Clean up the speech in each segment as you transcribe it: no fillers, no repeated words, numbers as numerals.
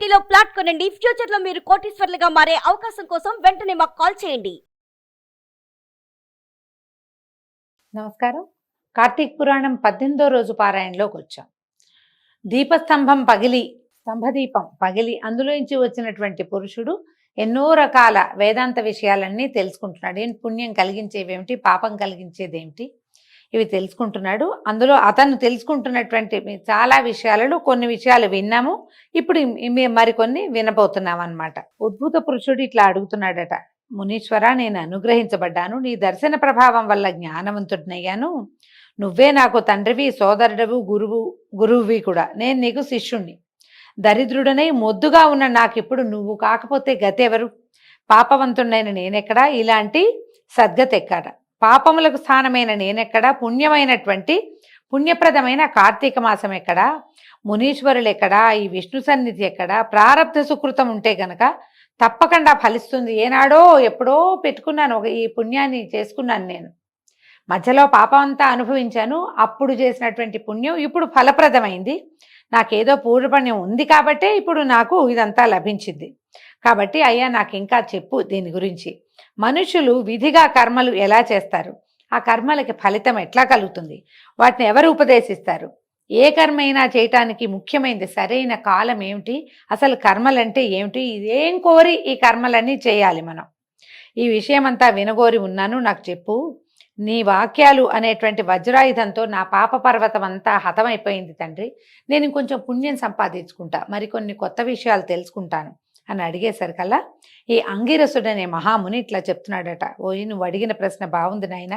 సిటీలో ప్లాట్ కొనండి. ఫ్యూచర్ లో మీరు కోటీశ్వర్లుగా మారే అవకాశం కోసం వెంటనే మాకు కాల్ చేయండి. నమస్కారం. కార్తీక పురాణం 18వ రోజు పారాయణలోకి వచ్చాం. దీపస్తంభం పగిలి, స్తంభదీపం పగిలి అందులోంచి వచ్చినటువంటి పురుషుడు ఎన్నో రకాల వేదాంత విషయాలన్నీ తెలుసుకుంటున్నాడు. ఏం పుణ్యం కలిగించేవేమిటి, పాపం కలిగించేదేమిటి, ఇవి తెలుసుకుంటున్నాడు. అందులో అతను తెలుసుకుంటున్నటువంటి చాలా విషయాలలో కొన్ని విషయాలు విన్నాము, ఇప్పుడు మరికొన్ని వినబోతున్నాం అన్నమాట. ఉద్భూత పురుషుడు ఇట్లా అడుగుతున్నాడట, మునీశ్వర, నేను అనుగ్రహించబడ్డాను, నీ దర్శన ప్రభావం వల్ల జ్ఞానవంతుడినయ్యాను. నువ్వే నాకు తండ్రివి, సోదరుడవు, గురువువి కూడా. నేను నీకు శిష్యుణ్ణి. దరిద్రుడనై మొద్దుగా ఉన్న నాకిప్పుడు నువ్వు కాకపోతే గతి ఎవరు? పాపవంతుడైన నేనెక్కడా, ఇలాంటి సద్గతి ఎక్కడ? పాపములకు స్థానమైన నేనెక్కడా, పుణ్యమైనటువంటి పుణ్యప్రదమైన కార్తీక మాసం ఎక్కడా, మునీశ్వరులు ఎక్కడా, ఈ విష్ణు సన్నిధి ఎక్కడా? ప్రారబ్ధ సుకృతం ఉంటే గనక తప్పకుండా ఫలిస్తుంది. ఏనాడో ఎప్పుడో పెట్టుకున్నాను, ఈ పుణ్యాన్ని చేసుకున్నాను. నేను మధ్యలో పాపం అంతా అనుభవించాను, అప్పుడు చేసినటువంటి పుణ్యం ఇప్పుడు ఫలప్రదమైంది. నాకేదో పూర్వపుణ్యం ఉంది కాబట్టే ఇప్పుడు నాకు ఇదంతా లభించింది. కాబట్టి అయ్యా, నాకు ఇంకా చెప్పు దీని గురించి. మనుషులు విధిగా కర్మలు ఎలా చేస్తారు? ఆ కర్మలకి ఫలితం ఎట్లా కలుగుతుంది? వాటిని ఎవరు ఉపదేశిస్తారు? ఏ కర్మైనా చేయటానికి ముఖ్యమైనది సరైన కాలం ఏమిటి? అసలు కర్మలంటే ఏమిటి? ఇదేం కోరి ఈ కర్మలన్నీ చేయాలి మనం? ఈ విషయమంతా వినగోరి ఉన్నాను, నాకు చెప్పు. నీ వాక్యాలు అనేటువంటి వజ్రాయుధంతో నా పాప పర్వతం అంతా హతమైపోయింది తండ్రి. నేను ఇంకొంచెం పుణ్యం సంపాదించుకుంటా, మరికొన్ని కొత్త విషయాలు తెలుసుకుంటాను అని అడిగేసరికల్లా ఈ అంగిరసుడనే మహాముని ఇట్లా చెప్తున్నాడట, ఓయ్, నువ్వు అడిగిన ప్రశ్న బాగుంది నాయన.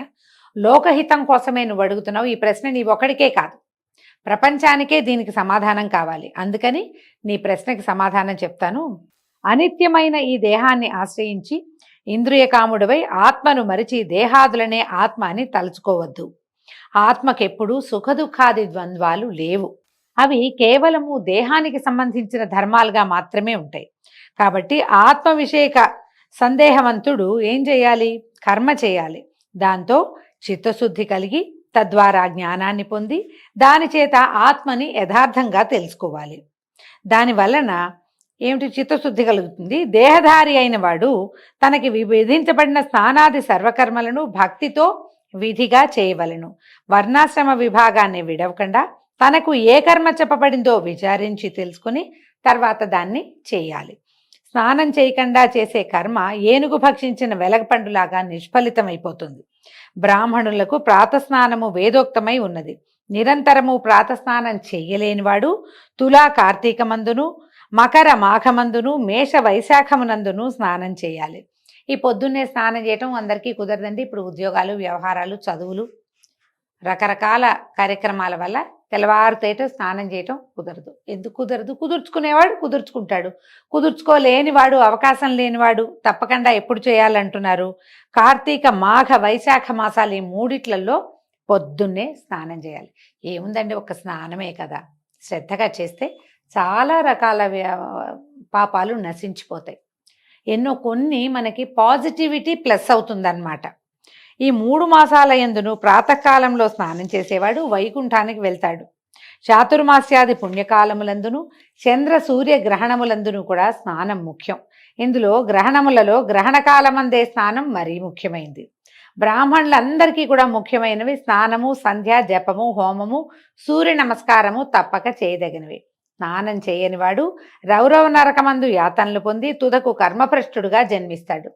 లోకహితం కోసమే నువ్వు అడుగుతున్నావు. ఈ ప్రశ్న నీ ఒక్కడికే కాదు, ప్రపంచానికే దీనికి సమాధానం కావాలి. అందుకని నీ ప్రశ్నకి సమాధానం చెప్తాను. అనిత్యమైన ఈ దేహాన్ని ఆశ్రయించి ఇంద్రియకాముడివై ఆత్మను మరిచి దేహాదులనే ఆత్మ అని తలుచుకోవద్దు. ఆత్మకెప్పుడు సుఖదుఖాది ద్వంద్వాలు లేవు. అవి కేవలము దేహానికి సంబంధించిన ధర్మాలుగా మాత్రమే ఉంటాయి. కాబట్టి ఆత్మ విషయక సందేహవంతుడు ఏం చేయాలి? కర్మ చేయాలి. దాంతో చిత్తశుద్ధి కలిగి తద్వారా జ్ఞానాన్ని పొంది దాని చేత ఆత్మని యథార్థంగా తెలుసుకోవాలి. దాని వలన ఏమిటి? చిత్తశుద్ధి కలుగుతుంది. దేహధారి అయిన వాడు తనకి విధించబడిన స్నానాది సర్వకర్మలను భక్తితో విధిగా చేయవలను. వర్ణాశ్రమ విభాగాన్ని విడవకుండా తనకు ఏ కర్మ చెప్పబడిందో విచారించి తెలుసుకుని తర్వాత దాన్ని చేయాలి. స్నానం చేయకుండా చేసే కర్మ ఏనుగు భక్షించిన వెలగపండులాగా నిష్ఫలితమైపోతుంది. బ్రాహ్మణులకు ప్రాతస్నానము వేదోక్తమై ఉన్నది. నిరంతరము ప్రాతస్నానం చెయ్యలేనివాడు తులా కార్తీకమందును, మకర మాఘమందును, మేష వైశాఖమునందును స్నానం చేయాలి. ఈ పొద్దున్నే స్నానం చేయటం అందరికీ కుదరదండి. ఇప్పుడు ఉద్యోగాలు, వ్యవహారాలు, చదువులు, రకరకాల కార్యక్రమాల వల్ల తెల్లవారుతేట స్నానం చేయటం కుదరదు. ఎందుకు కుదరదు? కుదుర్చుకునేవాడు కుదుర్చుకుంటాడు, కుదుర్చుకోలేనివాడు, అవకాశం లేనివాడు తప్పకుండా ఎప్పుడు చేయాలంటున్నారు? కార్తీక మాఘ వైశాఖ మాసాలు, ఈ మూడిట్లలో పొద్దున్నే స్నానం చేయాలి. ఏముందండి, ఒక స్నానమే కదా. శ్రద్ధగా చేస్తే చాలా రకాల పాపాలు నశించిపోతాయి. కొన్ని మనకి పాజిటివిటీ ప్లస్ అవుతుందన్నమాట. ఈ 3 మాసాల యందును ప్రాతకాలంలో స్నానం చేసేవాడు వైకుంఠానికి వెళ్తాడు. చాతుర్మాస్యాది పుణ్యకాలములందును చంద్ర సూర్య గ్రహణములందును కూడా స్నానం ముఖ్యం. ఇందులో గ్రహణములలో గ్రహణకాలమందే స్నానం మరీ ముఖ్యమైంది. బ్రాహ్మణులందరికీ కూడా ముఖ్యమైనవి స్నానము, సంధ్య, జపము, హోమము, సూర్య నమస్కారము తప్పక చేయదగినవి. స్నానం చేయనివాడు రౌరవ నరకమందు యాతనలు పొంది తుదకు కర్మభ్రష్టుడుగా జన్మిస్తాడు.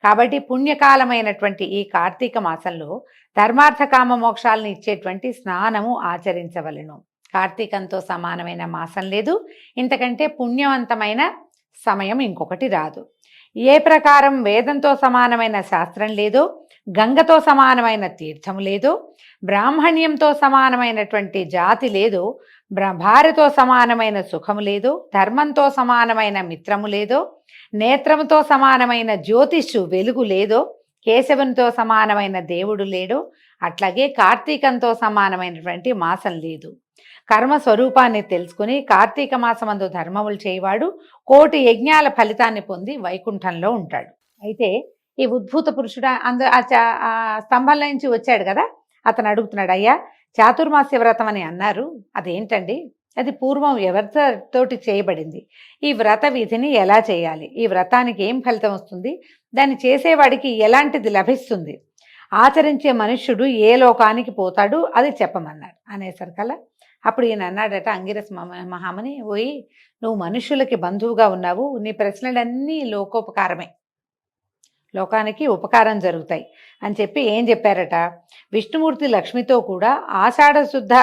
కాబట్టి పుణ్యకాలమైనటువంటి ఈ కార్తీక మాసంలో ధర్మార్థ కామ మోక్షాలను ఇచ్చేటువంటి స్నానము ఆచరించవలెను. కార్తీకంతో సమానమైన మాసం లేదు, ఇంతకంటే పుణ్యవంతమైన సమయం ఇంకొకటి రాదు. ఏ ప్రకారం వేదంతో సమానమైన శాస్త్రం లేదో, గంగతో సమానమైన తీర్థం లేదో, బ్రాహ్మణ్యంతో సమానమైనటువంటి జాతి లేదో, భార్యతో సమానమైన సుఖము లేదో, ధర్మంతో సమానమైన మిత్రము లేదో, నేత్రముతో సమానమైన జ్యోతిష్షు వెలుగు లేదో, కేశవునితో సమానమైన దేవుడు లేడో, అట్లాగే కార్తీకంతో సమానమైనటువంటి మాసం లేదు. కర్మ స్వరూపాన్ని తెలుసుకుని కార్తీక మాసమందు ధర్మములు చేయవాడు కోటి యజ్ఞాల ఫలితాన్ని పొంది వైకుంఠంలో ఉంటాడు. అయితే ఈ ఉద్భూత పురుషుడు ఆ స్తంభంలో నుంచి వచ్చాడు కదా, అతను అడుగుతున్నాడు, అయ్యా చాతుర్మాస్య వ్రతం అని అన్నారు, అదేంటండి? అది పూర్వం ఎవరితోటి చేయబడింది, ఈ వ్రత విధిని ఎలా చేయాలి, ఈ వ్రతానికి ఏం ఫలితం వస్తుంది, దాన్ని చేసేవాడికి ఎలాంటిది లభిస్తుంది, ఆచరించే మనుష్యుడు ఏ లోకానికి పోతాడు, అది చెప్పమన్నాడు. అనేసరికల్లా అప్పుడు ఈయన అన్నాడట, అంగిరస్ మహాముని, పోయి నువ్వు మనుష్యులకి బంధువుగా ఉన్నావు, నీ ప్రశ్నలన్నీ లోకోపకారమే, లోకానికి ఉపకారం జరుగుతాయి అని చెప్పి ఏం చెప్పారట, విష్ణుమూర్తి లక్ష్మితో కూడా ఆషాఢ శుద్ధ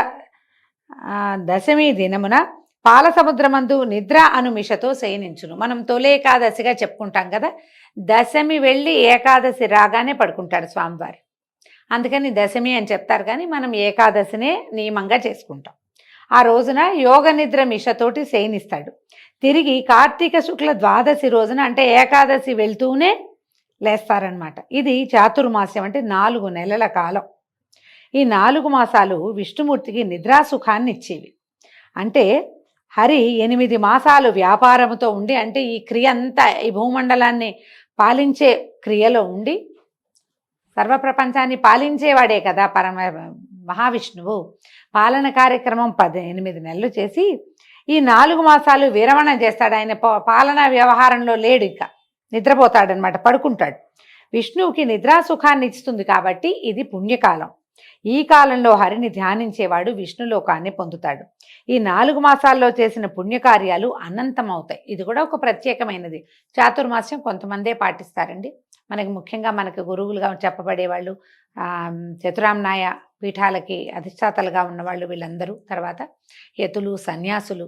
దశమి దినమున పాలసముద్రమందు నిద్ర అనుమిషతో శయనించును. మనం తొలి ఏకాదశిగా చెప్పుకుంటాం కదా, దశమి వెళ్ళి ఏకాదశి రాగానే పడుకుంటాడు స్వామివారు, అందుకని దశమి అని చెప్తారు, కానీ మనం ఏకాదశినే నియమంగా చేసుకుంటాం. ఆ రోజున యోగ నిద్ర మిషతోటి శయనిస్తాడు. తిరిగి కార్తీక శుక్ల ద్వాదశి రోజున అంటే ఏకాదశి వెళ్తూనే లేస్తారనమాట. ఇది చాతుర్మాస్యం, అంటే 4 నెలల కాలం. ఈ 4 మాసాలు విష్ణుమూర్తికి నిద్రాసుఖాన్ని ఇచ్చేవి. అంటే హరి 8 మాసాలు వ్యాపారముతో ఉండి, అంటే ఈ క్రియ అంతా ఈ భూమండలాన్ని పాలించే క్రియలో ఉండి, సర్వప్రపంచాన్ని పాలించేవాడే కదా మహావిష్ణువు. పాలన కార్యక్రమం 8 నెలలు చేసి ఈ 4 మాసాలు విరమణ చేస్తాడు. ఆయన పాలనా వ్యవహారంలో లేడు, ఇంకా నిద్రపోతాడనమాట, పడుకుంటాడు. విష్ణువుకి నిద్రాసుఖాన్ని ఇస్తుంది కాబట్టి ఇది పుణ్యకాలం. ఈ కాలంలో హరిని ధ్యానించేవాడు విష్ణులోకాన్ని పొందుతాడు. ఈ 4 మాసాల్లో చేసిన పుణ్యకార్యాలు అనంతమవుతాయి. ఇది కూడా ఒక ప్రత్యేకమైనది. చాతుర్మాస్యం కొంతమందే పాటిస్తారండి. మనకి ముఖ్యంగా మనకు గురువులుగా చెప్పబడేవాళ్ళు, చతురామ్నాయ పీఠాలకి అధిష్టాతలుగా ఉన్నవాళ్ళు వీళ్ళందరూ, తర్వాత యతులు, సన్యాసులు,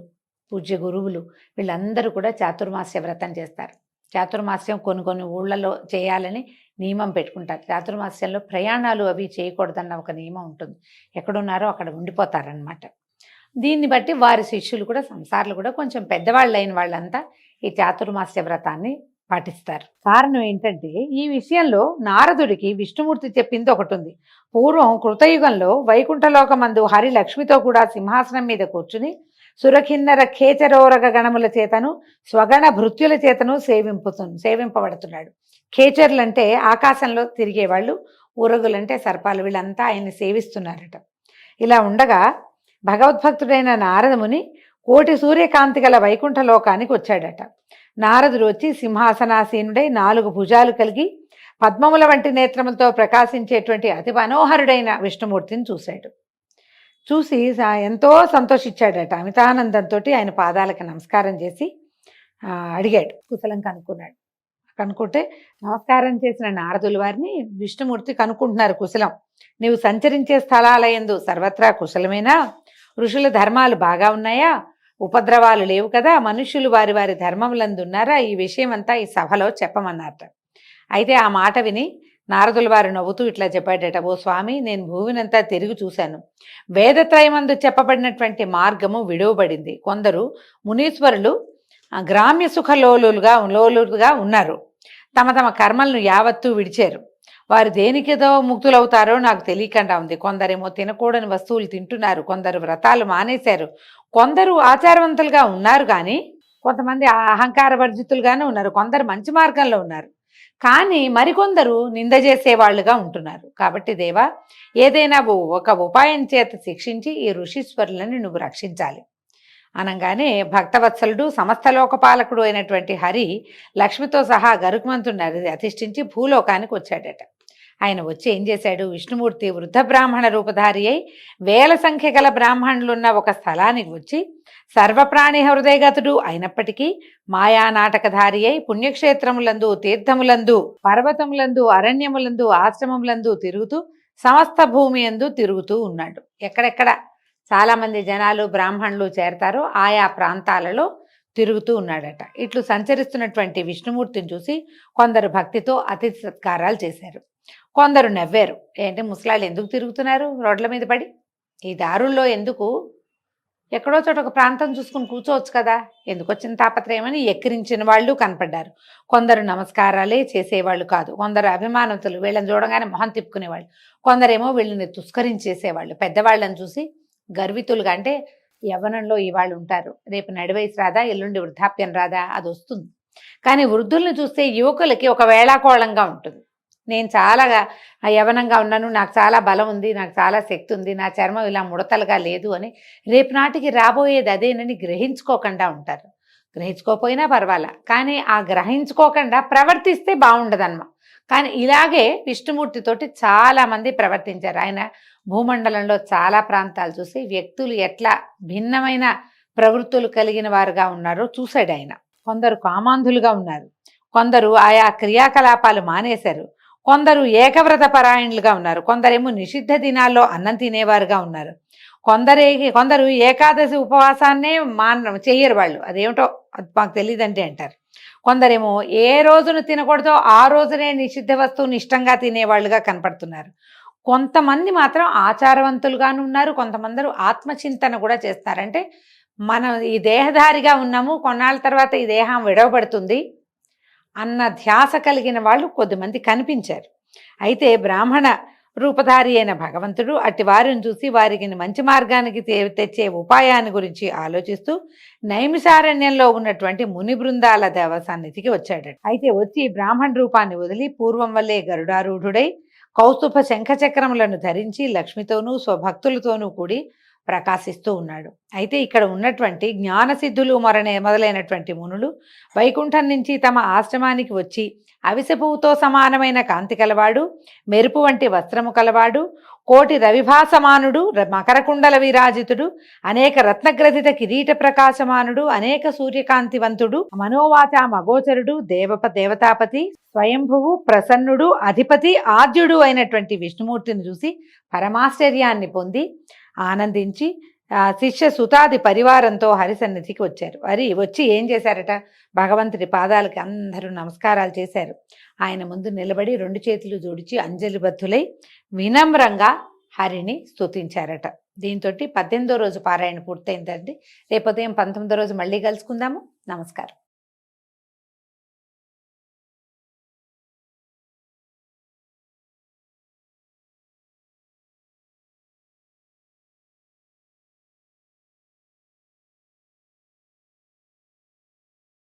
పూజ్య గురువులు, వీళ్ళందరూ కూడా చాతుర్మాస్య వ్రతం చేస్తారు. చాతుర్మాస్యం కొన్ని ఊళ్ళలో చేయాలని నియమం పెట్టుకుంటారు. చాతుర్మాస్యంలో ప్రయాణాలు అవి చేయకూడదన్న ఒక నియమం ఉంటుంది. ఎక్కడున్నారో అక్కడ ఉండిపోతారనమాట. దీన్ని బట్టి వారి శిష్యులు కూడా, సంసారులు కూడా, కొంచెం పెద్దవాళ్ళు అయిన వాళ్ళంతా ఈ చాతుర్మాస్య వ్రతాన్ని పాటిస్తారు. కారణం ఏంటంటే, ఈ విషయంలో నారదుడికి విష్ణుమూర్తి చెప్పింది ఒకటి ఉంది. పూర్వం కృతయుగంలో వైకుంఠలోకమందు హరి లక్ష్మితో కూడా సింహాసనం మీద కూర్చుని సురకిన్నర ఖేచరోరగ గణముల చేతను స్వగణ భృత్యుల చేతను సేవింపబడుతున్నాడు. ఖేచర్లంటే ఆకాశంలో తిరిగేవాళ్ళు, ఉరగులంటే సర్పాలు, వీళ్ళంతా ఆయన్ని సేవిస్తున్నారట. ఇలా ఉండగా భగవద్భక్తుడైన నారదముని కోటి సూర్యకాంతి గల వైకుంఠ లోకానికి వచ్చాడట. నారదుడు వచ్చి సింహాసనాసీనుడై 4 భుజాలు కలిగి పద్మముల వంటి నేత్రములతో ప్రకాశించేటువంటి అతి మనోహరుడైన విష్ణుమూర్తిని చూశాడు. చూసి ఎంతో సంతోషించాడట. అమితానందంతో ఆయన పాదాలకు నమస్కారం చేసి అడిగాడు, కుశలం కనుక్కున్నాడు. కనుక్కుంటే నమస్కారం చేసిన నారదుల వారిని విష్ణుమూర్తి కనుక్కుంటున్నారు కుశలం. నీవు సంచరించే స్థలాలయందు సర్వత్రా కుశలమేనా? ఋషుల ధర్మాలు బాగా ఉన్నాయా? ఉపద్రవాలు లేవు కదా? మనుష్యులు వారి వారి ధర్మములందు ఉన్నారా? ఈ విషయం అంతా ఈ సభలో చెప్పమన్నారట. అయితే ఆ మాట విని నారదుల వారు నవ్వుతూ ఇట్లా చెప్పాడట, ఓ స్వామి, నేను భూమినంతా తిరిగి చూశాను. వేదత్రయమందు చెప్పబడినటువంటి మార్గము విడువబడింది. కొందరు మునీశ్వరులు గ్రామ్య లోలుగా ఉన్నారు. తమ తమ కర్మలను యావత్తూ విడిచారు. వారు దేనికేదో ముక్తులవుతారో నాకు తెలియకుండా ఉంది. కొందరేమో తినకూడని వస్తువులు తింటున్నారు, కొందరు వ్రతాలు మానేశారు, కొందరు ఆచారవంతులుగా ఉన్నారు, కానీ కొంతమంది అహంకార వర్జితులుగానే ఉన్నారు, కొందరు మంచి మార్గంలో ఉన్నారు, కానీ మరికొందరు నింద చేసేవాళ్ళుగా ఉంటున్నారు. కాబట్టి దేవా, ఏదైనా ఒక ఉపాయం చేత శిక్షించి ఈ ఋషీశ్వరులని నువ్వు రక్షించాలి అనగానే భక్తవత్సలుడు సమస్త లోకపాలకుడు అయినటువంటి హరి లక్ష్మితో సహా గరుత్మంతుడిని అధిష్ఠించి భూలోకానికి వచ్చాడట. ఆయన వచ్చి ఏం చేశాడు, విష్ణుమూర్తి వృద్ధ బ్రాహ్మణ రూపధారి అయి వేల సంఖ్య గల బ్రాహ్మణులున్న ఒక స్థలానికి వచ్చి సర్వప్రాణి హృదయగతుడు అయినప్పటికీ మాయా నాటకధారి అయి పుణ్యక్షేత్రములందు, తీర్థములందు, పర్వతములందు, అరణ్యములందు, ఆశ్రమములందు తిరుగుతూ సమస్త భూమి యందు తిరుగుతూ ఉన్నాడు. ఎక్కడెక్కడ చాలామంది జనాలు బ్రాహ్మణులు చేరతారో ఆయా ప్రాంతాలలో తిరుగుతూ ఉన్నాడట. ఇట్లు సంచరిస్తున్నటువంటి విష్ణుమూర్తిని చూసి కొందరు భక్తితో అతిథి సత్కారాలు చేశారు, కొందరు నవ్వారు. ఏంటి ముసలాళ్ళు ఎందుకు తిరుగుతున్నారు రోడ్ల మీద పడి, ఈ దారుల్లో ఎందుకు, ఎక్కడో చోట ఒక ప్రాంతం చూసుకుని కూర్చోవచ్చు కదా, ఎందుకు వచ్చిన తాపత్రయమని ఎక్కిరించిన వాళ్ళు కనపడ్డారు. కొందరు నమస్కారాలే చేసేవాళ్ళు కాదు, కొందరు అభిమానతులు, వీళ్ళని చూడగానే మొహం తిప్పుకునేవాళ్ళు, కొందరేమో వీళ్ళని తుస్కరించేసేవాళ్ళు. పెద్దవాళ్ళని చూసి గర్వితులుగా, అంటే యవ్వనంలో ఇవాళ్ళు ఉంటారు, రేపు నడివయసు రాదా, ఎల్లుండి వృద్ధాప్యం రాదా, అది వస్తుంది. కానీ వృద్ధుల్ని చూస్తే యువకులకి ఒక వేళాకోళంగా ఉంటుంది. నేను చాలా యవనంగా ఉన్నాను, నాకు చాలా బలం ఉంది, నాకు చాలా శక్తి ఉంది, నా చర్మం ఇలా ముడతలుగా లేదు అని రేపు నాటికి రాబోయేది అదేనని గ్రహించుకోకుండా ఉంటారు. గ్రహించుకోకపోయినా పర్వాలా, కానీ ఆ గ్రహించుకోకుండా ప్రవర్తిస్తే బాగుండదన్నమా. కానీ ఇలాగే విష్ణుమూర్తితోటి చాలామంది ప్రవర్తించారు. ఆయన భూమండలంలో చాలా ప్రాంతాలు చూసి వ్యక్తులు ఎట్లా భిన్నమైన ప్రవృత్తులు కలిగిన వారుగా ఉన్నారో చూశాడు ఆయన. కొందరు కామాంధులుగా ఉన్నారు, కొందరు ఆయా క్రియాకలాపాలు మానేశారు, కొందరు ఏకవ్రత పరాయణులుగా ఉన్నారు, కొందరేమో నిషిద్ధ దినాల్లో అన్నం తినేవారుగా ఉన్నారు, కొందరు ఏకాదశి ఉపవాసాన్నే చెయ్యరు వాళ్ళు, అదేమిటో అది మాకు తెలియదంటే అంటారు. కొందరేమో ఏ రోజున తినకూడదో ఆ రోజునే నిషిద్ధ వస్తువుని ఇష్టంగా తినేవాళ్ళుగా కనపడుతున్నారు. కొంతమంది మాత్రం ఆచారవంతులుగాను ఉన్నారు, కొంతమంది ఆత్మచింతన కూడా చేస్తారంటే మనం ఈ దేహధారిగా ఉన్నాము, కొన్నాళ్ళ తర్వాత ఈ దేహం విడవబడుతుంది అన్న ధ్యాస కలిగిన వాళ్ళు కొద్దిమంది కనిపించారు. అయితే బ్రాహ్మణ రూపధారి అయిన భగవంతుడు అట్టి వారిని చూసి వారికి మంచి మార్గానికి తెచ్చే ఉపాయాన్ని గురించి ఆలోచిస్తూ నైమిషారణ్యంలో ఉన్నటువంటి ముని బృందాల దేవ సన్నిధికి వచ్చాడు. అయితే వచ్చి బ్రాహ్మణ రూపాన్ని వదిలి పూర్వం వల్లే గరుడారూఢుడై కౌస్తుభ శంఖచక్రములను ధరించి లక్ష్మితోనూ స్వభక్తులతోనూ కూడి ప్రకాశిస్తూ ఉన్నాడు. అయితే ఇక్కడ ఉన్నటువంటి జ్ఞానసిద్ధులు మొదలైనటువంటి మునులు వైకుంఠం నుంచి తమ ఆశ్రమానికి వచ్చి అవిసెపువ్వుతో సమానమైన కాంతి కలవాడు, మెరుపు వంటి వస్త్రము కలవాడు, కోటి రవిభాసమానుడు, మకరకుండల విరాజితుడు, అనేక రత్నగ్రథిత కిరీట ప్రకాశమానుడు, అనేక సూర్యకాంతివంతుడు, మనోవాచ మగోచరుడు, దేవతాపతి, స్వయంభువు, ప్రసన్నుడు, అధిపతి, ఆద్యుడు అయినటువంటి విష్ణుమూర్తిని చూసి పరమాశ్చర్యాన్ని పొంది ఆనందించి శిష్య సుతాది పరివారంతో హరిసన్నిధికి వచ్చారు. వచ్చి ఏం చేశారట, భగవంతుడి పాదాలకి అందరూ నమస్కారాలు చేశారు. ఆయన ముందు నిలబడి 2 చేతులు జోడించి అంజలిబద్ధులై వినమ్రంగా హరిని స్తుతించారట. దీంతో 18వ రోజు పారాయణ పూర్తయిందండి. రేపు ఉదయం 19వ రోజు మళ్ళీ కలుసుకుందాము. నమస్కారం.